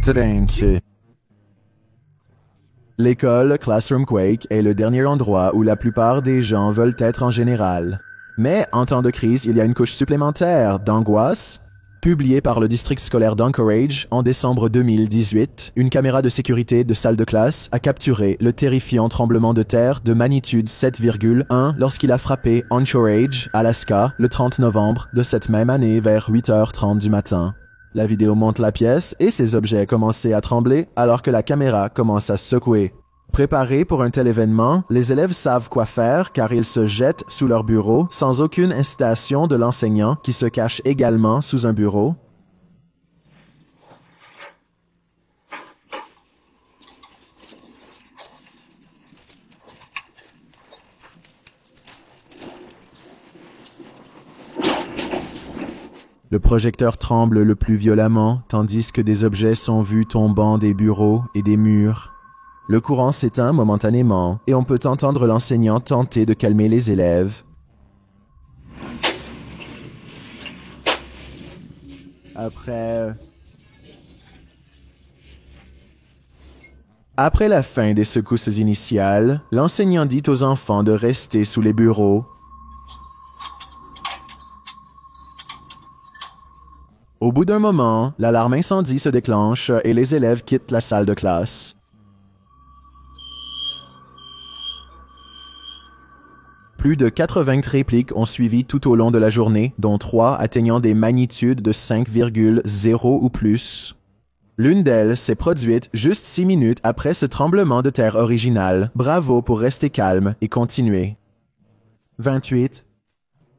Trinche. L'école Classroom Quake est le dernier endroit où la plupart des gens veulent être en général. Mais en temps de crise, il y a une couche supplémentaire d'angoisse. Publiée par le district scolaire d'Anchorage en décembre 2018, une caméra de sécurité de salle de classe a capturé le terrifiant tremblement de terre de magnitude 7,1 lorsqu'il a frappé Anchorage, Alaska, le 30 novembre de cette même année vers 8h30 du matin. La vidéo montre la pièce et ses objets commencer à trembler alors que la caméra commence à secouer. Préparés pour un tel événement, les élèves savent quoi faire car ils se jettent sous leur bureau sans aucune incitation de l'enseignant qui se cache également sous un bureau. Le projecteur tremble le plus violemment, tandis que des objets sont vus tombant des bureaux et des murs. Le courant s'éteint momentanément et on peut entendre l'enseignant tenter de calmer les élèves. Après la fin des secousses initiales, l'enseignant dit aux enfants de rester sous les bureaux. Au bout d'un moment, l'alarme incendie se déclenche et les élèves quittent la salle de classe. Plus de 80 répliques ont suivi tout au long de la journée, dont 3 atteignant des magnitudes de 5,0 ou plus. L'une d'elles s'est produite juste 6 minutes après ce tremblement de terre original. Bravo pour rester calme et continuer. 28.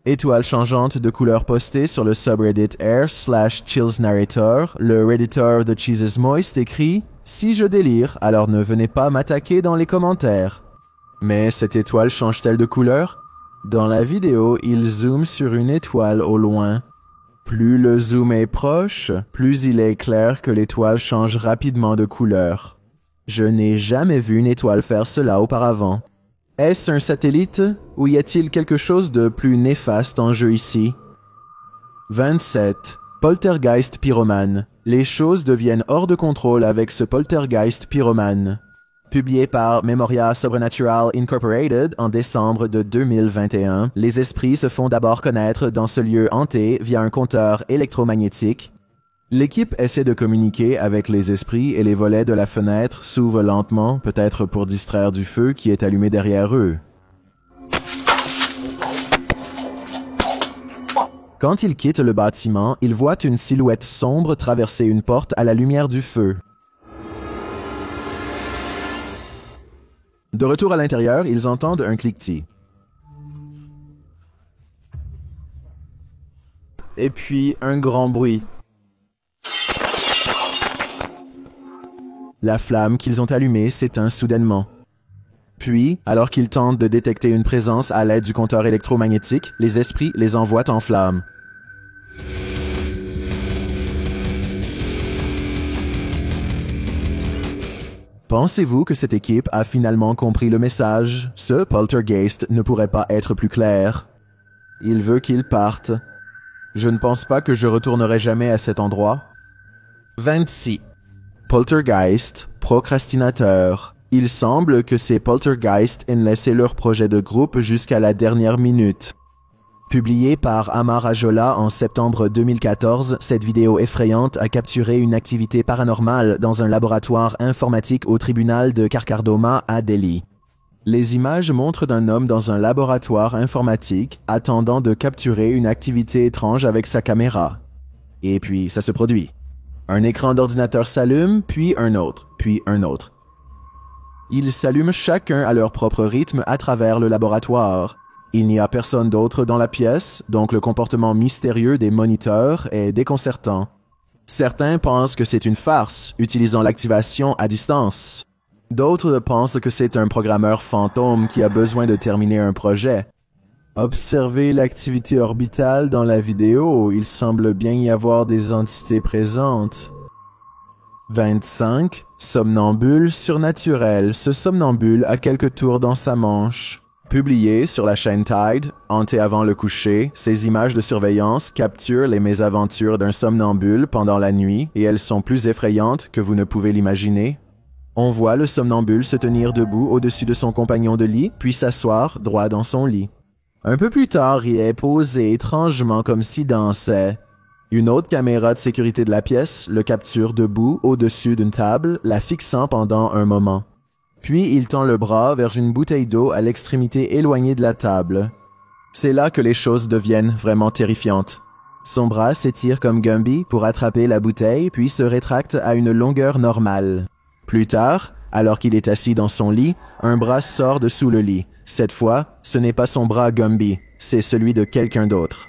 Étoiles changeantes de couleurs postées sur le subreddit r/chillsnarrator, le redditor de Cheeses Moist écrit « Si je délire, alors ne venez pas m'attaquer dans les commentaires ». Mais cette étoile change-t-elle de couleur? Dans la vidéo, il zoome sur une étoile au loin. Plus le zoom est proche, plus il est clair que l'étoile change rapidement de couleur. Je n'ai jamais vu une étoile faire cela auparavant. Est-ce un satellite ou y a-t-il quelque chose de plus néfaste en jeu ici? 27. Poltergeist pyromane. Les choses deviennent hors de contrôle avec ce poltergeist pyromane. Publié par Memoria Supernatural Incorporated en décembre de 2021, les esprits se font d'abord connaître dans ce lieu hanté via un compteur électromagnétique. L'équipe essaie de communiquer avec les esprits et les volets de la fenêtre s'ouvrent lentement, peut-être pour distraire du feu qui est allumé derrière eux. Quand ils quittent le bâtiment, ils voient une silhouette sombre traverser une porte à la lumière du feu. De retour à l'intérieur, ils entendent un cliquetis. Et puis, un grand bruit. La flamme qu'ils ont allumée s'éteint soudainement. Puis, alors qu'ils tentent de détecter une présence à l'aide du compteur électromagnétique, les esprits les envoient en flammes. Pensez-vous que cette équipe a finalement compris le message? Ce poltergeist ne pourrait pas être plus clair. Il veut qu'il parte. Je ne pense pas que je retournerai jamais à cet endroit. 26. Poltergeist, procrastinateur. Il semble que ces poltergeists aient laissé leur projet de groupe jusqu'à la dernière minute. Publiée par Amar Ajola en septembre 2014, cette vidéo effrayante a capturé une activité paranormale dans un laboratoire informatique au tribunal de Karkardoma à Delhi. Les images montrent d'un homme dans un laboratoire informatique attendant de capturer une activité étrange avec sa caméra. Et puis, ça se produit. Un écran d'ordinateur s'allume, puis un autre, puis un autre. Ils s'allument chacun à leur propre rythme à travers le laboratoire. Il n'y a personne d'autre dans la pièce, donc le comportement mystérieux des moniteurs est déconcertant. Certains pensent que c'est une farce, utilisant l'activation à distance. D'autres pensent que c'est un programmeur fantôme qui a besoin de terminer un projet. Observez l'activité orbitale dans la vidéo, il semble bien y avoir des entités présentes. 25. Somnambule surnaturel. Ce somnambule a quelques tours dans sa manche. Publiées sur la chaîne Tide, hantées avant le coucher, ces images de surveillance capturent les mésaventures d'un somnambule pendant la nuit et elles sont plus effrayantes que vous ne pouvez l'imaginer. On voit le somnambule se tenir debout au-dessus de son compagnon de lit, puis s'asseoir droit dans son lit. Un peu plus tard, il est posé étrangement comme s'il dansait. Une autre caméra de sécurité de la pièce le capture debout au-dessus d'une table, la fixant pendant un moment. Puis il tend le bras vers une bouteille d'eau à l'extrémité éloignée de la table. C'est là que les choses deviennent vraiment terrifiantes. Son bras s'étire comme Gumby pour attraper la bouteille puis se rétracte à une longueur normale. Plus tard, alors qu'il est assis dans son lit, un bras sort de sous le lit. Cette fois, ce n'est pas son bras Gumby, c'est celui de quelqu'un d'autre.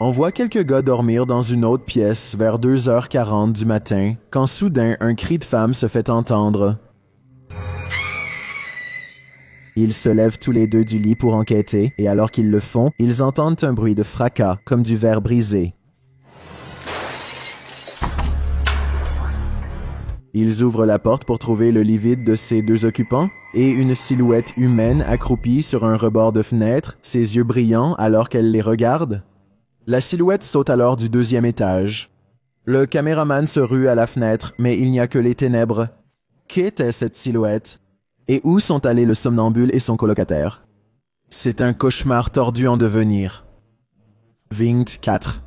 On voit quelques gars dormir dans une autre pièce vers 2h40 du matin, quand soudain un cri de femme se fait entendre. Ils se lèvent tous les deux du lit pour enquêter, et alors qu'ils le font, ils entendent un bruit de fracas, comme du verre brisé. Ils ouvrent la porte pour trouver le lit vide de ses deux occupants, et une silhouette humaine accroupie sur un rebord de fenêtre, ses yeux brillants alors qu'elle les regarde. La silhouette saute alors du 2e étage. Le caméraman se rue à la fenêtre, mais il n'y a que les ténèbres. Qu'était cette silhouette? Et où sont allés le somnambule et son colocataire? C'est un cauchemar tordu en devenir. Vingt 4.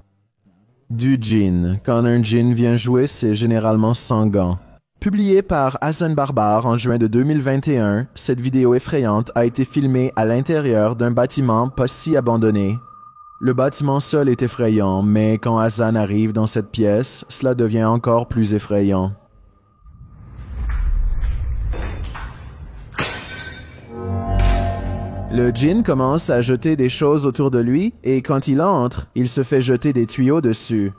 Du djinn. Quand un djinn vient jouer, c'est généralement sans gants. Publié par Hassan Barbar en juin de 2021, cette vidéo effrayante a été filmée à l'intérieur d'un bâtiment pas si abandonné. Le bâtiment seul est effrayant, mais quand Hassan arrive dans cette pièce, cela devient encore plus effrayant. Le djinn commence à jeter des choses autour de lui et quand il entre, il se fait jeter des tuyaux dessus.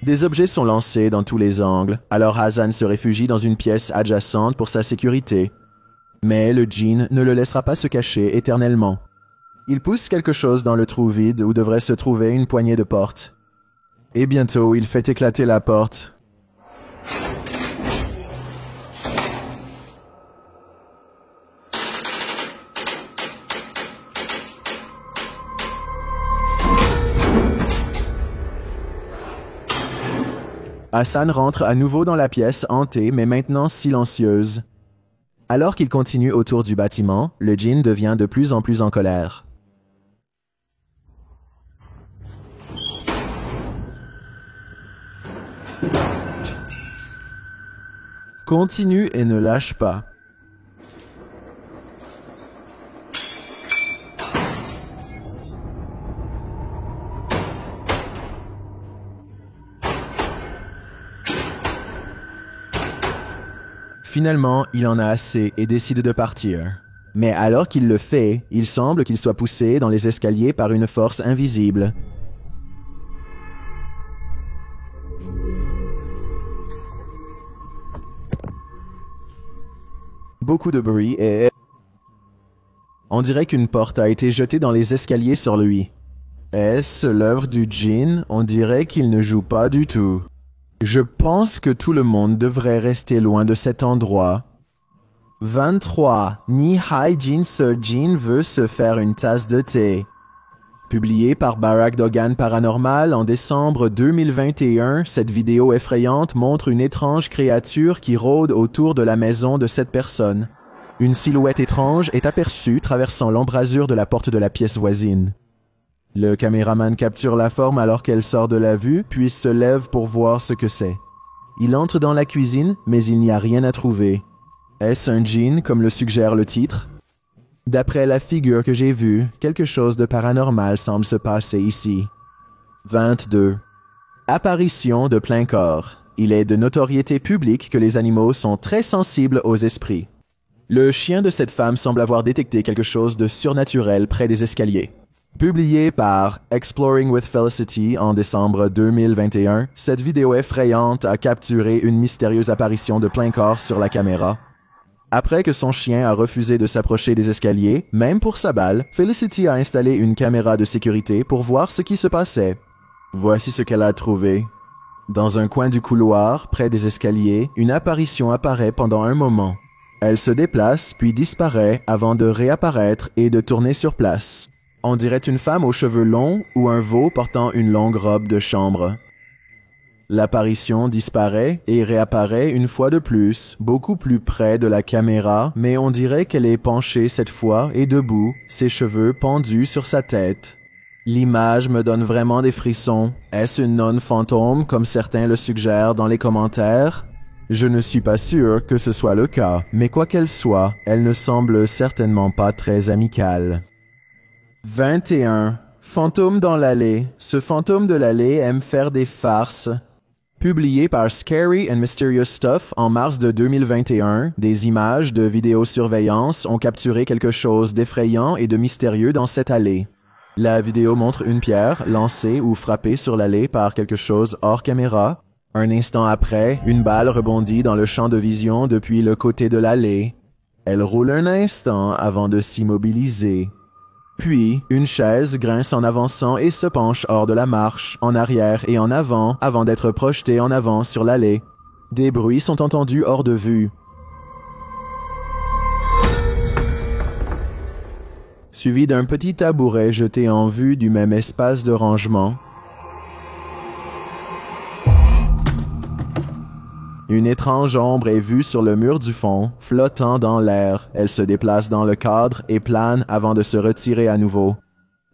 Des objets sont lancés dans tous les angles, alors Hassan se réfugie dans une pièce adjacente pour sa sécurité. Mais le djinn ne le laissera pas se cacher éternellement. Il pousse quelque chose dans le trou vide où devrait se trouver une poignée de porte. Et bientôt, il fait éclater la porte. Hassan rentre à nouveau dans la pièce hantée mais maintenant silencieuse. Alors qu'il continue autour du bâtiment, le djinn devient de plus en plus en colère. Continue et ne lâche pas. Finalement, il en a assez et décide de partir. Mais alors qu'il le fait, il semble qu'il soit poussé dans les escaliers par une force invisible. Beaucoup de bruit et... On dirait qu'une porte a été jetée dans les escaliers sur lui. Est-ce l'œuvre du djinn? On dirait qu'il ne joue pas du tout. Je pense que tout le monde devrait rester loin de cet endroit. 23. Nihai Jin Ce Jin veut se faire une tasse de thé. Publié par Barack Dogan Paranormal en décembre 2021, cette vidéo effrayante montre une étrange créature qui rôde autour de la maison de cette personne. Une silhouette étrange est aperçue traversant l'embrasure de la porte de la pièce voisine. Le caméraman capture la forme alors qu'elle sort de la vue, puis se lève pour voir ce que c'est. Il entre dans la cuisine, mais il n'y a rien à trouver. Est-ce un djinn, comme le suggère le titre? D'après la figure que j'ai vue, quelque chose de paranormal semble se passer ici. 22. Apparition de plein corps. Il est de notoriété publique que les animaux sont très sensibles aux esprits. Le chien de cette femme semble avoir détecté quelque chose de surnaturel près des escaliers. Publié par Exploring with Felicity en décembre 2021, cette vidéo effrayante a capturé une mystérieuse apparition de plein corps sur la caméra. Après que son chien a refusé de s'approcher des escaliers, même pour sa balle, Felicity a installé une caméra de sécurité pour voir ce qui se passait. Voici ce qu'elle a trouvé. Dans un coin du couloir, près des escaliers, une apparition apparaît pendant un moment. Elle se déplace puis disparaît avant de réapparaître et de tourner sur place. On dirait une femme aux cheveux longs ou un veau portant une longue robe de chambre. L'apparition disparaît et réapparaît une fois de plus, beaucoup plus près de la caméra, mais on dirait qu'elle est penchée cette fois et debout, ses cheveux pendus sur sa tête. L'image me donne vraiment des frissons. Est-ce une nonne fantôme, comme certains le suggèrent dans les commentaires? Je ne suis pas sûr que ce soit le cas, mais quoi qu'elle soit, elle ne semble certainement pas très amicale. 21. Fantôme dans l'allée. Ce fantôme de l'allée aime faire des farces. Publié par Scary and Mysterious Stuff en mars de 2021, des images de vidéosurveillance ont capturé quelque chose d'effrayant et de mystérieux dans cette allée. La vidéo montre une pierre lancée ou frappée sur l'allée par quelque chose hors caméra. Un instant après, une balle rebondit dans le champ de vision depuis le côté de l'allée. Elle roule un instant avant de s'immobiliser. Puis, une chaise grince en avançant et se penche hors de la marche, en arrière et en avant d'être projetée en avant sur l'allée. Des bruits sont entendus hors de vue. Suivi d'un petit tabouret jeté en vue du même espace de rangement. Une étrange ombre est vue sur le mur du fond, flottant dans l'air. Elle se déplace dans le cadre et plane avant de se retirer à nouveau.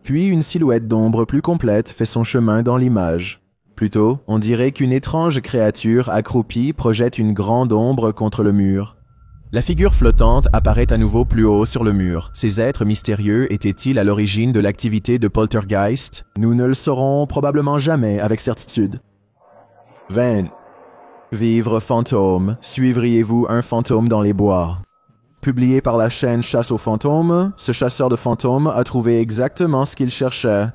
Puis une silhouette d'ombre plus complète fait son chemin dans l'image. Plutôt, on dirait qu'une étrange créature accroupie projette une grande ombre contre le mur. La figure flottante apparaît à nouveau plus haut sur le mur. Ces êtres mystérieux étaient-ils à l'origine de l'activité de poltergeist? Nous ne le saurons probablement jamais avec certitude. 20. Vivre fantôme. Suivriez-vous un fantôme dans les bois? Publié par la chaîne Chasse aux fantômes, ce chasseur de fantômes a trouvé exactement ce qu'il cherchait.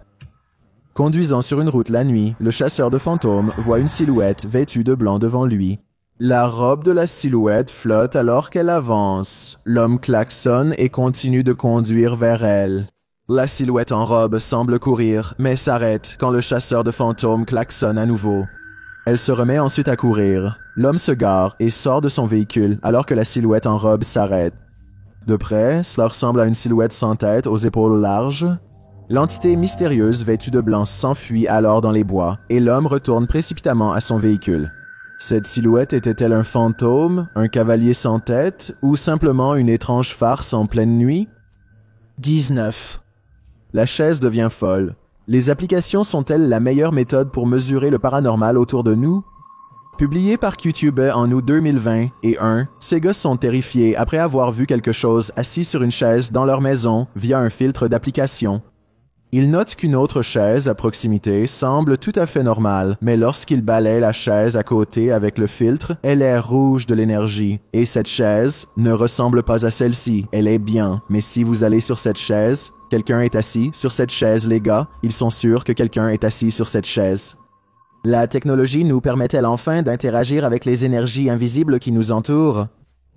Conduisant sur une route la nuit, le chasseur de fantômes voit une silhouette vêtue de blanc devant lui. La robe de la silhouette flotte alors qu'elle avance. L'homme klaxonne et continue de conduire vers elle. La silhouette en robe semble courir, mais s'arrête quand le chasseur de fantômes klaxonne à nouveau. Elle se remet ensuite à courir. L'homme se gare et sort de son véhicule alors que la silhouette en robe s'arrête. De près, cela ressemble à une silhouette sans tête aux épaules larges. L'entité mystérieuse vêtue de blanc s'enfuit alors dans les bois et l'homme retourne précipitamment à son véhicule. Cette silhouette était-elle un fantôme, un cavalier sans tête ou simplement une étrange farce en pleine nuit? 19. La chaise devient folle. Les applications sont-elles la meilleure méthode pour mesurer le paranormal autour de nous? Publié par QTube en août 2021, ces gosses sont terrifiés après avoir vu quelque chose assis sur une chaise dans leur maison via un filtre d'application. Ils notent qu'une autre chaise à proximité semble tout à fait normale, mais lorsqu'ils balaient la chaise à côté avec le filtre, elle est rouge de l'énergie. Et cette chaise ne ressemble pas à celle-ci. Elle est bien, mais si vous allez sur cette chaise, quelqu'un est assis sur cette chaise, les gars. Ils sont sûrs que quelqu'un est assis sur cette chaise. La technologie nous permet-elle enfin d'interagir avec les énergies invisibles qui nous entourent?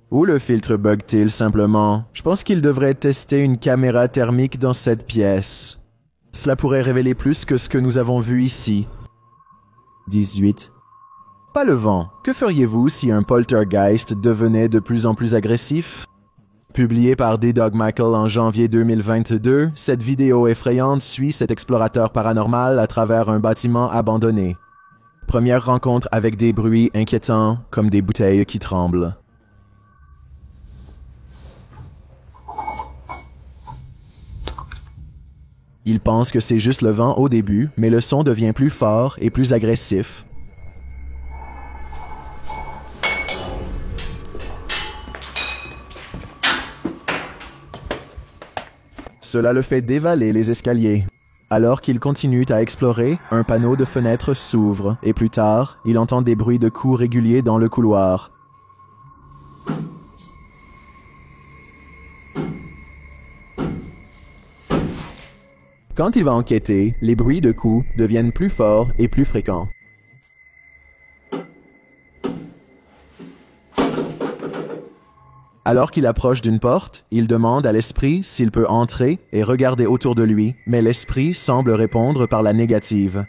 Ou le filtre bug-t-il simplement? Je pense qu'il devrait tester une caméra thermique dans cette pièce. Cela pourrait révéler plus que ce que nous avons vu ici. 18. Pas le vent. Que feriez-vous si un poltergeist devenait de plus en plus agressif? Publié par D-Dog Michael en janvier 2022, cette vidéo effrayante suit cet explorateur paranormal à travers un bâtiment abandonné. Première rencontre avec des bruits inquiétants comme des bouteilles qui tremblent. Il pense que c'est juste le vent au début, mais le son devient plus fort et plus agressif. Cela le fait dévaler les escaliers. Alors qu'il continue à explorer, un panneau de fenêtre s'ouvre, et plus tard, il entend des bruits de coups réguliers dans le couloir. Quand il va enquêter, les bruits de coups deviennent plus forts et plus fréquents. Alors qu'il approche d'une porte, il demande à l'esprit s'il peut entrer et regarder autour de lui, mais l'esprit semble répondre par la négative.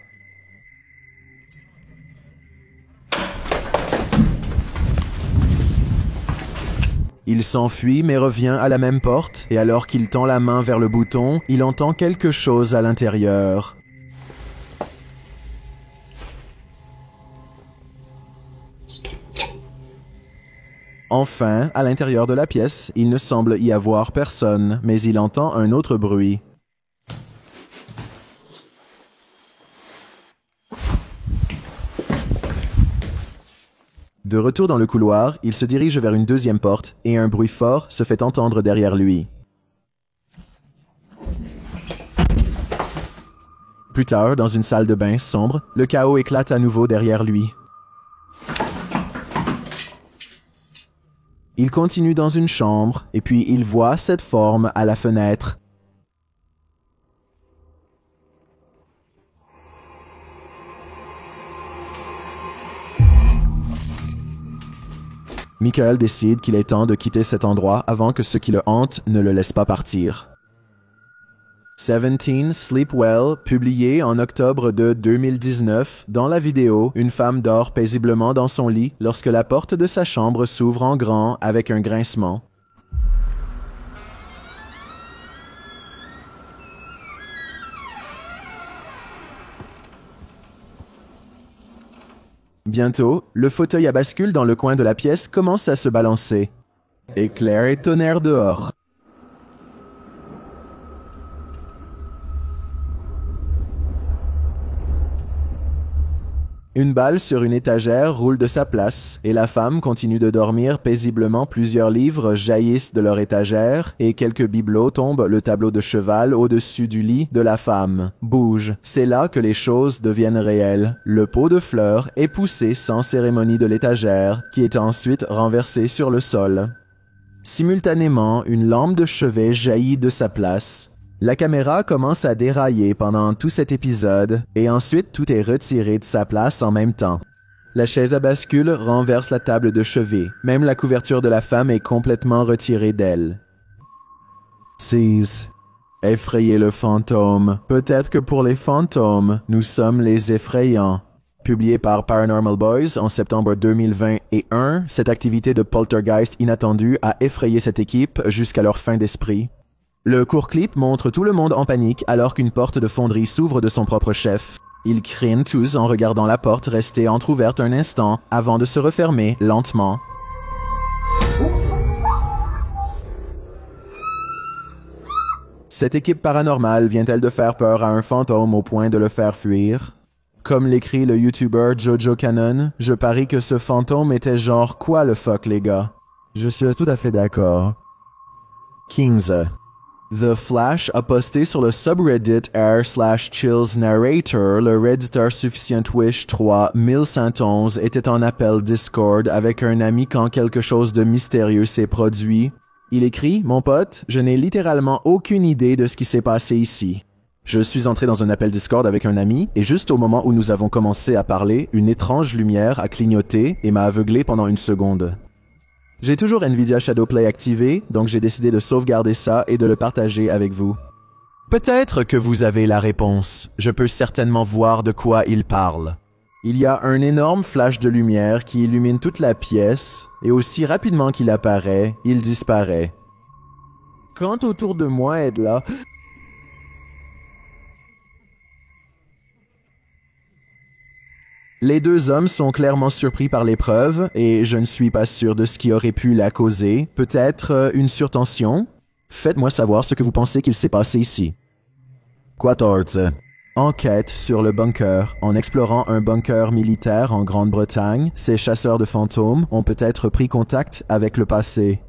Il s'enfuit mais revient à la même porte, et alors qu'il tend la main vers le bouton, il entend quelque chose à l'intérieur. Enfin, à l'intérieur de la pièce, il ne semble y avoir personne, mais il entend un autre bruit. De retour dans le couloir, il se dirige vers une deuxième porte et un bruit fort se fait entendre derrière lui. Plus tard, dans une salle de bain sombre, le chaos éclate à nouveau derrière lui. Il continue dans une chambre, et puis il voit cette forme à la fenêtre. Michael décide qu'il est temps de quitter cet endroit avant que ce qui le hante ne le laisse pas partir. 17 Sleep Well, publié en octobre de 2019, dans la vidéo, une femme dort paisiblement dans son lit lorsque la porte de sa chambre s'ouvre en grand avec un grincement. Bientôt, le fauteuil à bascule dans le coin de la pièce commence à se balancer. Éclair et tonnerre dehors. Une balle sur une étagère roule de sa place, et la femme continue de dormir paisiblement. Plusieurs livres jaillissent de leur étagère, et quelques bibelots tombent. Le tableau de cheval au-dessus du lit de la femme bouge. C'est là que les choses deviennent réelles. Le pot de fleurs est poussé sans cérémonie de l'étagère, qui est ensuite renversée sur le sol. Simultanément, une lampe de chevet jaillit de sa place. La caméra commence à dérailler pendant tout cet épisode, et ensuite tout est retiré de sa place en même temps. La chaise à bascule renverse la table de chevet. Même la couverture de la femme est complètement retirée d'elle. 6. Effrayer le fantôme. Peut-être que pour les fantômes, nous sommes les effrayants. Publié par Paranormal Boys en septembre 2021, cette activité de poltergeist inattendue a effrayé cette équipe jusqu'à leur fin d'esprit. Le court clip montre tout le monde en panique alors qu'une porte de fonderie s'ouvre de son propre chef. Ils crient tous en regardant la porte rester entrouverte un instant avant de se refermer lentement. Cette équipe paranormale vient-elle de faire peur à un fantôme au point de le faire fuir? Comme l'écrit le YouTuber Jojo Cannon, je parie que ce fantôme était genre quoi le fuck les gars? Je suis tout à fait d'accord. 15. The Flash a posté sur le subreddit r/chills narrator le redditor Sufficient Wish 3111 était en appel Discord avec un ami quand quelque chose de mystérieux s'est produit. Il écrit « Mon pote, je n'ai littéralement aucune idée de ce qui s'est passé ici. Je suis entré dans un appel Discord avec un ami et juste au moment où nous avons commencé à parler, une étrange lumière a clignoté et m'a aveuglé pendant une seconde. J'ai toujours Nvidia Shadowplay activé, donc j'ai décidé de sauvegarder ça et de le partager avec vous. Peut-être que vous avez la réponse. Je peux certainement voir de quoi il parle. Il y a un énorme flash de lumière qui illumine toute la pièce, et aussi rapidement qu'il apparaît, il disparaît. Quand autour de moi est là... Les deux hommes sont clairement surpris par l'épreuve et je ne suis pas sûr de ce qui aurait pu la causer. Peut-être une surtension? Faites-moi savoir ce que vous pensez qu'il s'est passé ici. 14. Enquête sur le bunker. En explorant un bunker militaire en Grande-Bretagne, ces chasseurs de fantômes ont peut-être pris contact avec le passé.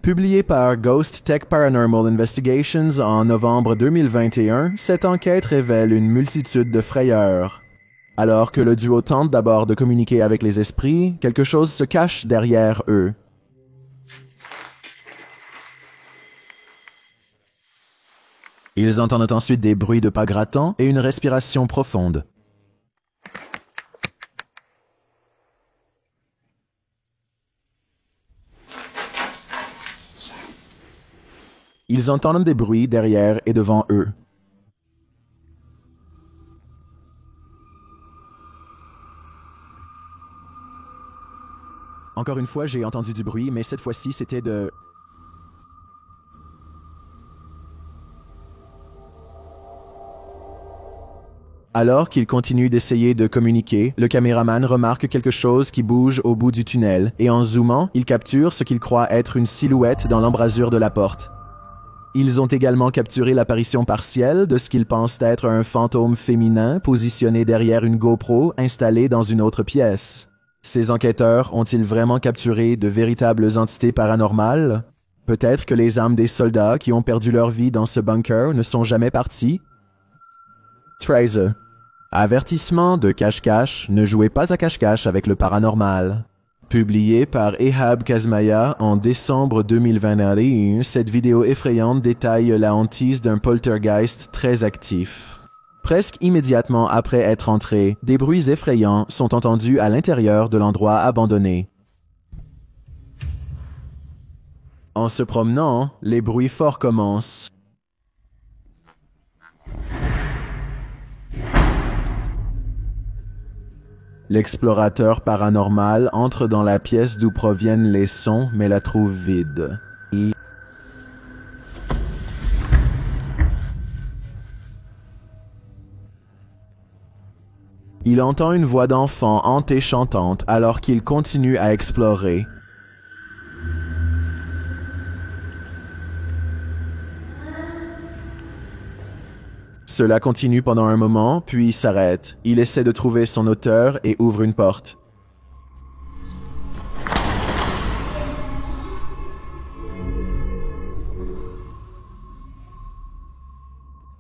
Publié par Ghost Tech Paranormal Investigations en novembre 2021, cette enquête révèle une multitude de frayeurs. Alors que le duo tente d'abord de communiquer avec les esprits, quelque chose se cache derrière eux. Ils entendent ensuite des bruits de pas grattants et une respiration profonde. Ils entendent des bruits derrière et devant eux. Encore une fois, j'ai entendu du bruit, mais cette fois-ci, c'était de... Alors qu'il continue d'essayer de communiquer, le caméraman remarque quelque chose qui bouge au bout du tunnel, et en zoomant, il capture ce qu'il croit être une silhouette dans l'embrasure de la porte. Ils ont également capturé l'apparition partielle de ce qu'ils pensent être un fantôme féminin positionné derrière une GoPro installée dans une autre pièce. Ces enquêteurs ont-ils vraiment capturé de véritables entités paranormales? Peut-être que les âmes des soldats qui ont perdu leur vie dans ce bunker ne sont jamais partis? 13. Avertissement de cache-cache, ne jouez pas à cache-cache avec le paranormal. Publié par Ehab Kazmaya en décembre 2021, cette vidéo effrayante détaille la hantise d'un poltergeist très actif. Presque immédiatement après être entré, des bruits effrayants sont entendus à l'intérieur de l'endroit abandonné. En se promenant, les bruits forts commencent. L'explorateur paranormal entre dans la pièce d'où proviennent les sons, mais la trouve vide. Il entend une voix d'enfant hantée chantante alors qu'il continue à explorer. Cela continue pendant un moment, puis s'arrête. Il essaie de trouver son auteur et ouvre une porte.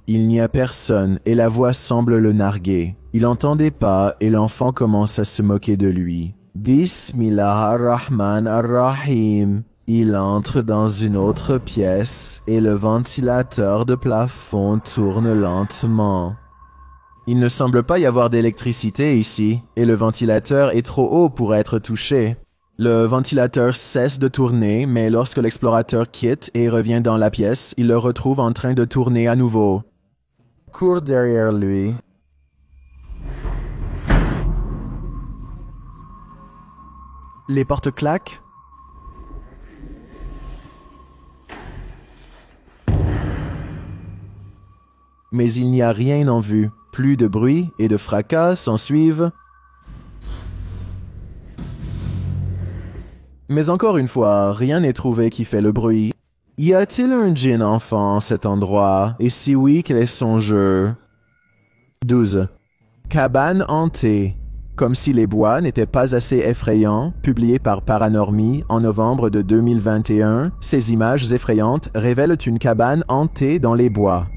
Il n'y a personne et la voix semble le narguer. Il entend des pas et l'enfant commence à se moquer de lui. Bismillahir-Rahman-ar-Rahim. Il entre dans une autre pièce et le ventilateur de plafond tourne lentement. Il ne semble pas y avoir d'électricité ici et le ventilateur est trop haut pour être touché. Le ventilateur cesse de tourner, mais lorsque l'explorateur quitte et revient dans la pièce, il le retrouve en train de tourner à nouveau. Court derrière lui. Les portes claquent. Mais il n'y a rien en vue. Plus de bruit et de fracas s'ensuivent. Mais encore une fois, rien n'est trouvé qui fait le bruit. Y a-t-il un djinn enfant en cet endroit? Et si oui, quel est son jeu? 12. Cabane hantée. Comme si les bois n'étaient pas assez effrayants, publié par Paranormy en novembre de 2021, ces images effrayantes révèlent une cabane hantée dans les bois.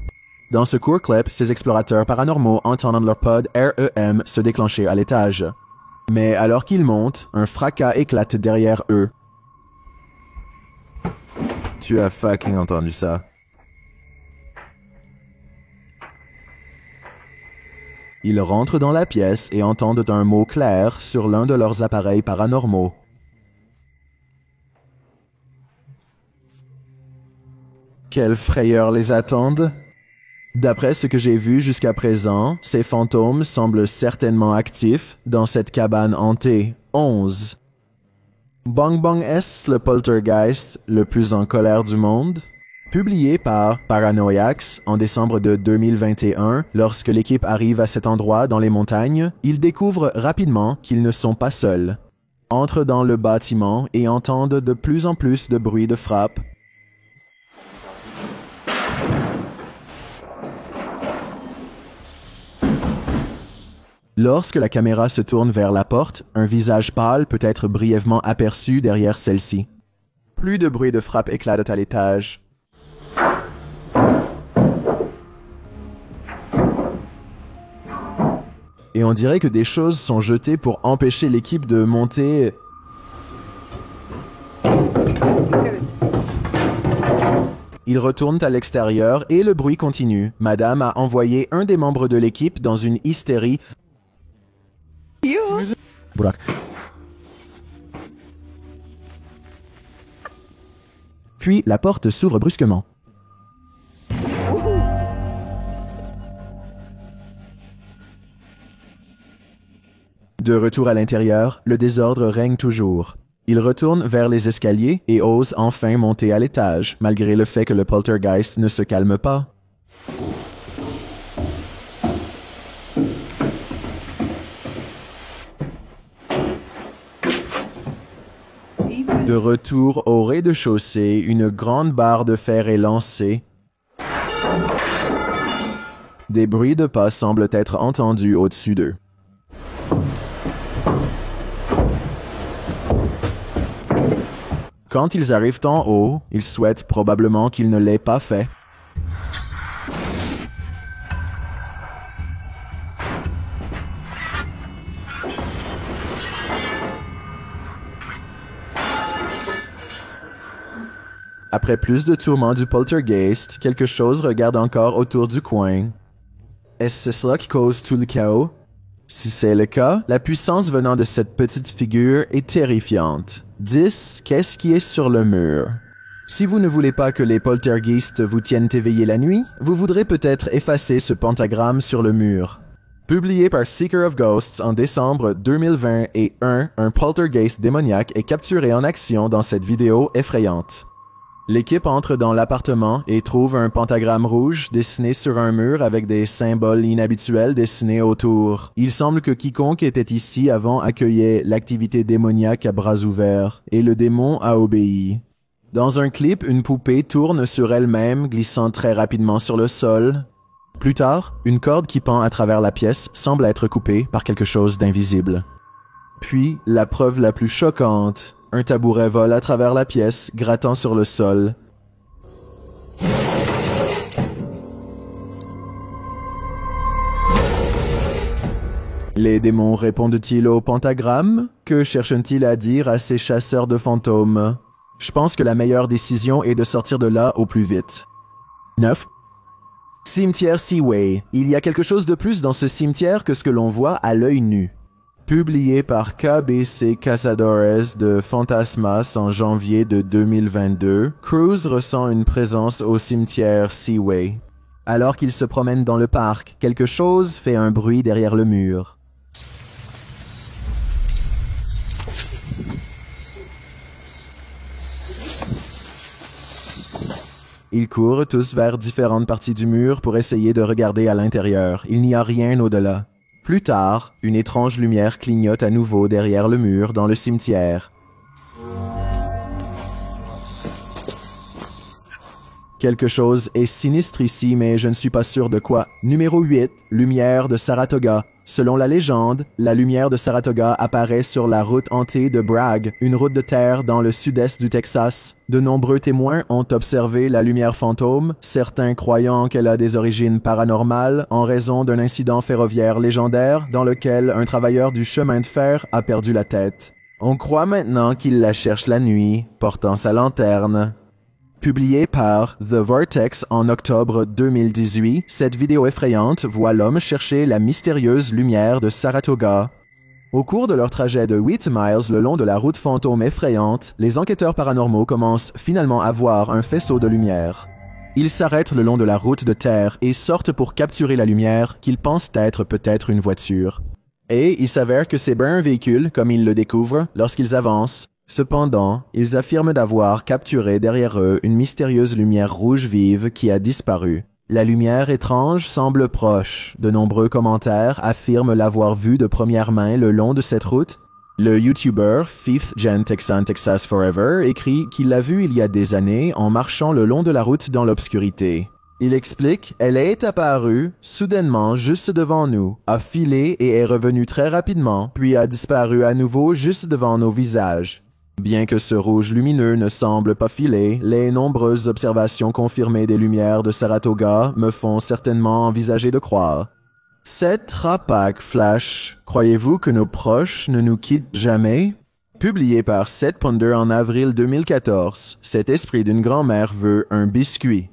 Dans ce court clip, ces explorateurs paranormaux entendent leur pod REM se déclencher à l'étage. Mais alors qu'ils montent, un fracas éclate derrière eux. Tu as fucking entendu ça. Ils rentrent dans la pièce et entendent un mot clair sur l'un de leurs appareils paranormaux. Quelle frayeur les attendent? D'après ce que j'ai vu jusqu'à présent, ces fantômes semblent certainement actifs dans cette cabane hantée. 11. Bong Bong est le poltergeist le plus en colère du monde? Publié par Paranoiacs en décembre de 2021, lorsque l'équipe arrive à cet endroit dans les montagnes, ils découvrent rapidement qu'ils ne sont pas seuls. Entrent dans le bâtiment et entendent de plus en plus de bruits de frappe. Lorsque la caméra se tourne vers la porte, un visage pâle peut être brièvement aperçu derrière celle-ci. Plus de bruit de frappe éclate à l'étage. Et on dirait que des choses sont jetées pour empêcher l'équipe de monter. Ils retournent à l'extérieur et le bruit continue. Madame a envoyé un des membres de l'équipe dans une hystérie. Puis la porte s'ouvre brusquement. De retour à l'intérieur, le désordre règne toujours. Il retourne vers les escaliers et ose enfin monter à l'étage, malgré le fait que le poltergeist ne se calme pas. De retour au rez-de-chaussée, une grande barre de fer est lancée. Des bruits de pas semblent être entendus au-dessus d'eux. Quand ils arrivent en haut, ils souhaitent probablement qu'ils ne l'aient pas fait. Après plus de tourments du poltergeist, quelque chose regarde encore autour du coin. Est-ce cela qui cause tout le chaos? Si c'est le cas, la puissance venant de cette petite figure est terrifiante. 10. Qu'est-ce qui est sur le mur? Si vous ne voulez pas que les poltergeists vous tiennent éveillé la nuit, vous voudrez peut-être effacer ce pentagramme sur le mur. Publié par Seeker of Ghosts en décembre 2020 et un poltergeist démoniaque est capturé en action dans cette vidéo effrayante. L'équipe entre dans l'appartement et trouve un pentagramme rouge dessiné sur un mur avec des symboles inhabituels dessinés autour. Il semble que quiconque était ici avant accueillait l'activité démoniaque à bras ouverts, et le démon a obéi. Dans un clip, une poupée tourne sur elle-même, glissant très rapidement sur le sol. Plus tard, une corde qui pend à travers la pièce semble être coupée par quelque chose d'invisible. Puis, la preuve la plus choquante. Un tabouret vole à travers la pièce, grattant sur le sol. Les démons répondent-ils au pentagramme? Que cherchent-ils à dire à ces chasseurs de fantômes? Je pense que la meilleure décision est de sortir de là au plus vite. 9. Cimetière Seaway. Il y a quelque chose de plus dans ce cimetière que ce que l'on voit à l'œil nu. Publié par KBC Cazadores de Fantasmas en janvier de 2022, Cruz ressent une présence au cimetière Seaway. Alors qu'il se promène dans le parc, quelque chose fait un bruit derrière le mur. Ils courent tous vers différentes parties du mur pour essayer de regarder à l'intérieur. Il n'y a rien au-delà. Plus tard, une étrange lumière clignote à nouveau derrière le mur dans le cimetière. Quelque chose est sinistre ici, mais je ne suis pas sûr de quoi. Numéro 8, lumière de Saratoga. Selon la légende, la lumière de Saratoga apparaît sur la route hantée de Bragg, une route de terre dans le sud-est du Texas. De nombreux témoins ont observé la lumière fantôme, certains croyant qu'elle a des origines paranormales en raison d'un incident ferroviaire légendaire dans lequel un travailleur du chemin de fer a perdu la tête. On croit maintenant qu'il la cherche la nuit, portant sa lanterne. Publié par The Vortex en octobre 2018, cette vidéo effrayante voit l'homme chercher la mystérieuse lumière de Saratoga. Au cours de leur trajet de 8 miles le long de la route fantôme effrayante, les enquêteurs paranormaux commencent finalement à voir un faisceau de lumière. Ils s'arrêtent le long de la route de terre et sortent pour capturer la lumière qu'ils pensent être peut-être une voiture. Et il s'avère que c'est bien un véhicule, comme ils le découvrent lorsqu'ils avancent. Cependant, ils affirment d'avoir capturé derrière eux une mystérieuse lumière rouge vive qui a disparu. La lumière étrange semble proche. De nombreux commentaires affirment l'avoir vue de première main le long de cette route. Le YouTuber 5th Gen Texan Texas Forever écrit qu'il l'a vue il y a des années en marchant le long de la route dans l'obscurité. Il explique « Elle est apparue, soudainement, juste devant nous, a filé et est revenue très rapidement, puis a disparu à nouveau juste devant nos visages. » Bien que ce rouge lumineux ne semble pas filer, les nombreuses observations confirmées des lumières de Saratoga me font certainement envisager de croire. 7 Rapak Flash. Croyez-vous que nos proches ne nous quittent jamais? Publié par Seth Ponder en avril 2014, cet esprit d'une grand-mère veut un biscuit.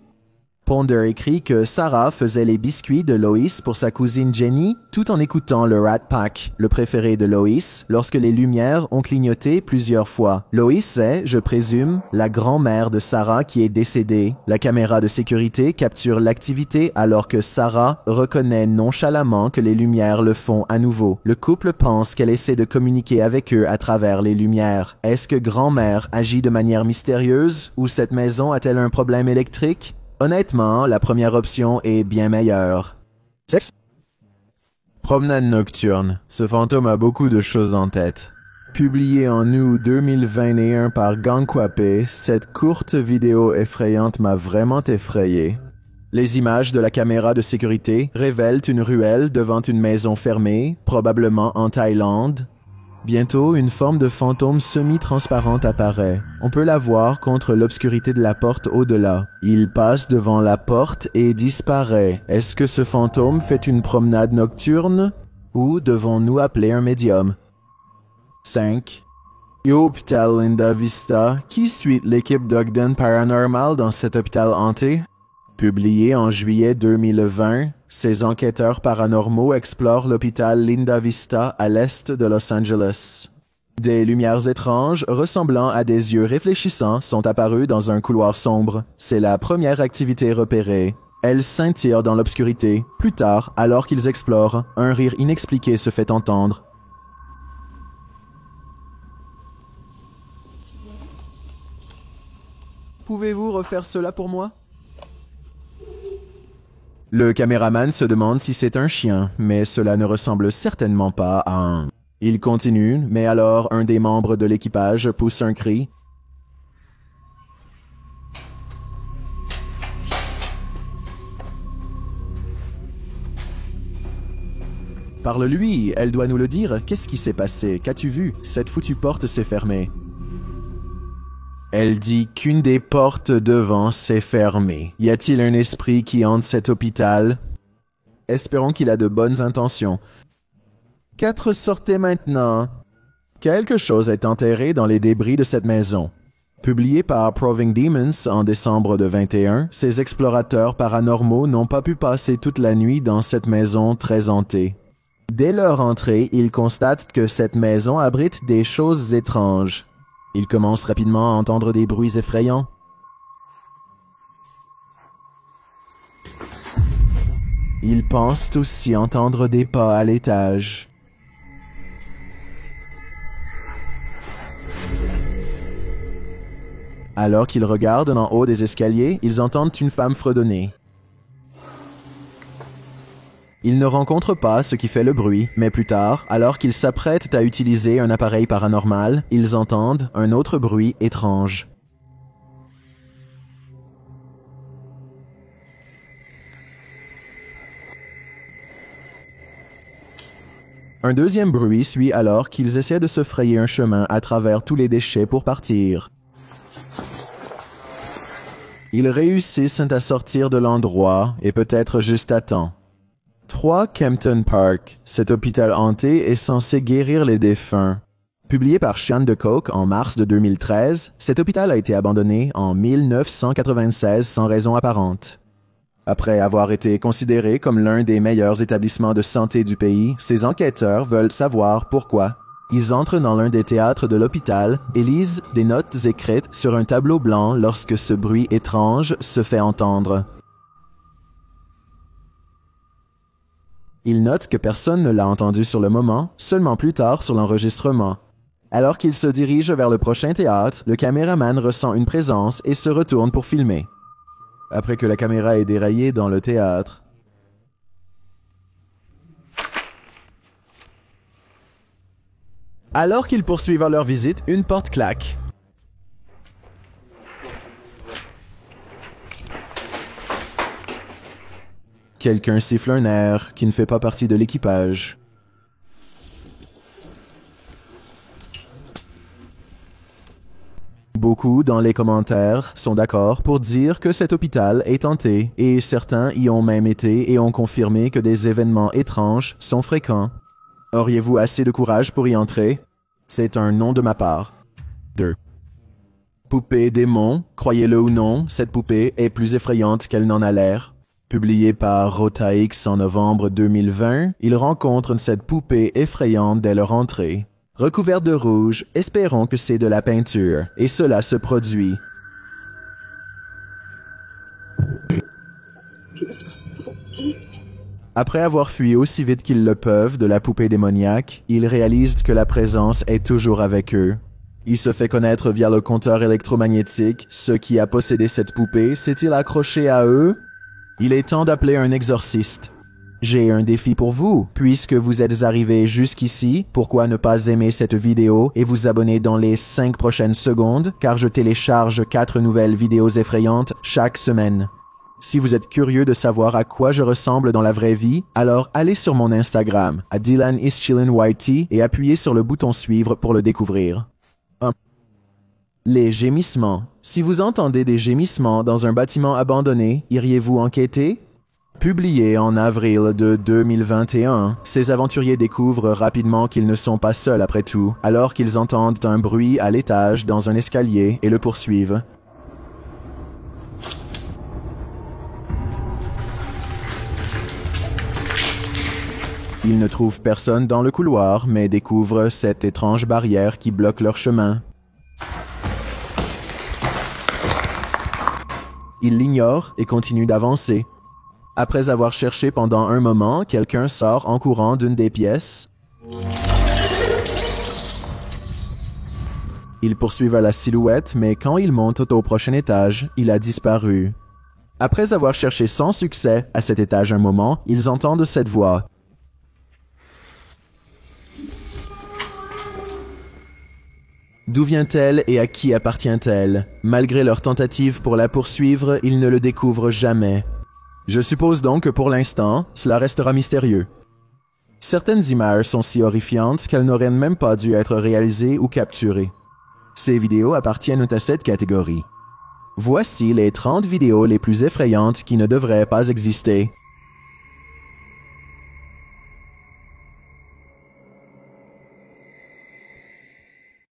Ponder écrit que Sarah faisait les biscuits de Lois pour sa cousine Jenny tout en écoutant le Rat Pack, le préféré de Lois, lorsque les lumières ont clignoté plusieurs fois. Lois est, je présume, la grand-mère de Sarah qui est décédée. La caméra de sécurité capture l'activité alors que Sarah reconnaît nonchalamment que les lumières le font à nouveau. Le couple pense qu'elle essaie de communiquer avec eux à travers les lumières. Est-ce que grand-mère agit de manière mystérieuse ou cette maison a-t-elle un problème électrique? Honnêtement, la première option est bien meilleure. Sexe? Promenade nocturne. Ce fantôme a beaucoup de choses en tête. Publié en août 2021 par Gangkwapé, cette courte vidéo effrayante m'a vraiment effrayé. Les images de la caméra de sécurité révèlent une ruelle devant une maison fermée, probablement en Thaïlande. Bientôt, une forme de fantôme semi-transparente apparaît. On peut la voir contre l'obscurité de la porte au-delà. Il passe devant la porte et disparaît. Est-ce que ce fantôme fait une promenade nocturne? Ou devons-nous appeler un médium? 5. Hôpital Linda Vista. Qui suit l'équipe d'Ogden Paranormal dans cet hôpital hanté? Publié en juillet 2020, ces enquêteurs paranormaux explorent l'hôpital Linda Vista à l'est de Los Angeles. Des lumières étranges ressemblant à des yeux réfléchissants sont apparues dans un couloir sombre. C'est la première activité repérée. Elles scintillent dans l'obscurité. Plus tard, alors qu'ils explorent, un rire inexpliqué se fait entendre. Pouvez-vous refaire cela pour moi? Le caméraman se demande si c'est un chien, mais cela ne ressemble certainement pas à un... Il continue, mais alors un des membres de l'équipage pousse un cri. Parle-lui, elle doit nous le dire. Qu'est-ce qui s'est passé? Qu'as-tu vu? Cette foutue porte s'est fermée. Elle dit qu'une des portes devant s'est fermée. Y a-t-il un esprit qui hante cet hôpital? Espérons qu'il a de bonnes intentions. 4 sortez maintenant. Quelque chose est enterré dans les débris de cette maison. Publié par Proving Demons en décembre de 21, ces explorateurs paranormaux n'ont pas pu passer toute la nuit dans cette maison très hantée. Dès leur entrée, ils constatent que cette maison abrite des choses étranges. Ils commencent rapidement à entendre des bruits effrayants. Ils pensent aussi entendre des pas à l'étage. Alors qu'ils regardent en haut des escaliers, ils entendent une femme fredonner. Ils ne rencontrent pas ce qui fait le bruit, mais plus tard, alors qu'ils s'apprêtent à utiliser un appareil paranormal, ils entendent un autre bruit étrange. Un deuxième bruit suit alors qu'ils essaient de se frayer un chemin à travers tous les déchets pour partir. Ils réussissent à sortir de l'endroit et peut-être juste à temps. 3 Kempton Park. Cet hôpital hanté est censé guérir les défunts. Publié par Sean DeCoke en mars de 2013, cet hôpital a été abandonné en 1996 sans raison apparente. Après avoir été considéré comme l'un des meilleurs établissements de santé du pays, ces enquêteurs veulent savoir pourquoi. Ils entrent dans l'un des théâtres de l'hôpital et lisent des notes écrites sur un tableau blanc lorsque ce bruit étrange se fait entendre. Ils notent que personne ne l'a entendu sur le moment, seulement plus tard sur l'enregistrement. Alors qu'ils se dirigent vers le prochain théâtre, le caméraman ressent une présence et se retourne pour filmer. Après que la caméra est déraillée dans le théâtre. Alors qu'ils poursuivent leur visite, une porte claque. Quelqu'un siffle un air qui ne fait pas partie de l'équipage. Beaucoup dans les commentaires sont d'accord pour dire que cet hôpital est hanté, et certains y ont même été et ont confirmé que des événements étranges sont fréquents. Auriez-vous assez de courage pour y entrer? C'est un non de ma part. 2. Poupée démon, croyez-le ou non, cette poupée est plus effrayante qu'elle n'en a l'air. Publié par Rotax en novembre 2020, ils rencontrent cette poupée effrayante dès leur entrée. Recouverte de rouge, espérons que c'est de la peinture, et cela se produit. Après avoir fui aussi vite qu'ils le peuvent de la poupée démoniaque, ils réalisent que la présence est toujours avec eux. Il se fait connaître via le compteur électromagnétique. Ce qui a possédé cette poupée s'est-il accroché à eux? Il est temps d'appeler un exorciste. J'ai un défi pour vous. Puisque vous êtes arrivés jusqu'ici, pourquoi ne pas aimer cette vidéo et vous abonner dans les 5 prochaines secondes, car je télécharge 4 nouvelles vidéos effrayantes chaque semaine. Si vous êtes curieux de savoir à quoi je ressemble dans la vraie vie, alors allez sur mon Instagram, à DylanIsChillinYT, et appuyez sur le bouton suivre pour le découvrir. Les gémissements. Si vous entendez des gémissements dans un bâtiment abandonné, iriez-vous enquêter? Publié en avril de 2021, ces aventuriers découvrent rapidement qu'ils ne sont pas seuls après tout, alors qu'ils entendent un bruit à l'étage dans un escalier et le poursuivent. Ils ne trouvent personne dans le couloir, mais découvrent cette étrange barrière qui bloque leur chemin. Ils l'ignorent et continuent d'avancer. Après avoir cherché pendant un moment, quelqu'un sort en courant d'une des pièces. Ils poursuivent la silhouette, mais quand ils montent au prochain étage, il a disparu. Après avoir cherché sans succès à cet étage un moment, ils entendent cette voix. D'où vient-elle et à qui appartient-elle? Malgré leur tentative pour la poursuivre, ils ne le découvrent jamais. Je suppose donc que pour l'instant, cela restera mystérieux. Certaines images sont si horrifiantes qu'elles n'auraient même pas dû être réalisées ou capturées. Ces vidéos appartiennent à cette catégorie. Voici les 30 vidéos les plus effrayantes qui ne devraient pas exister.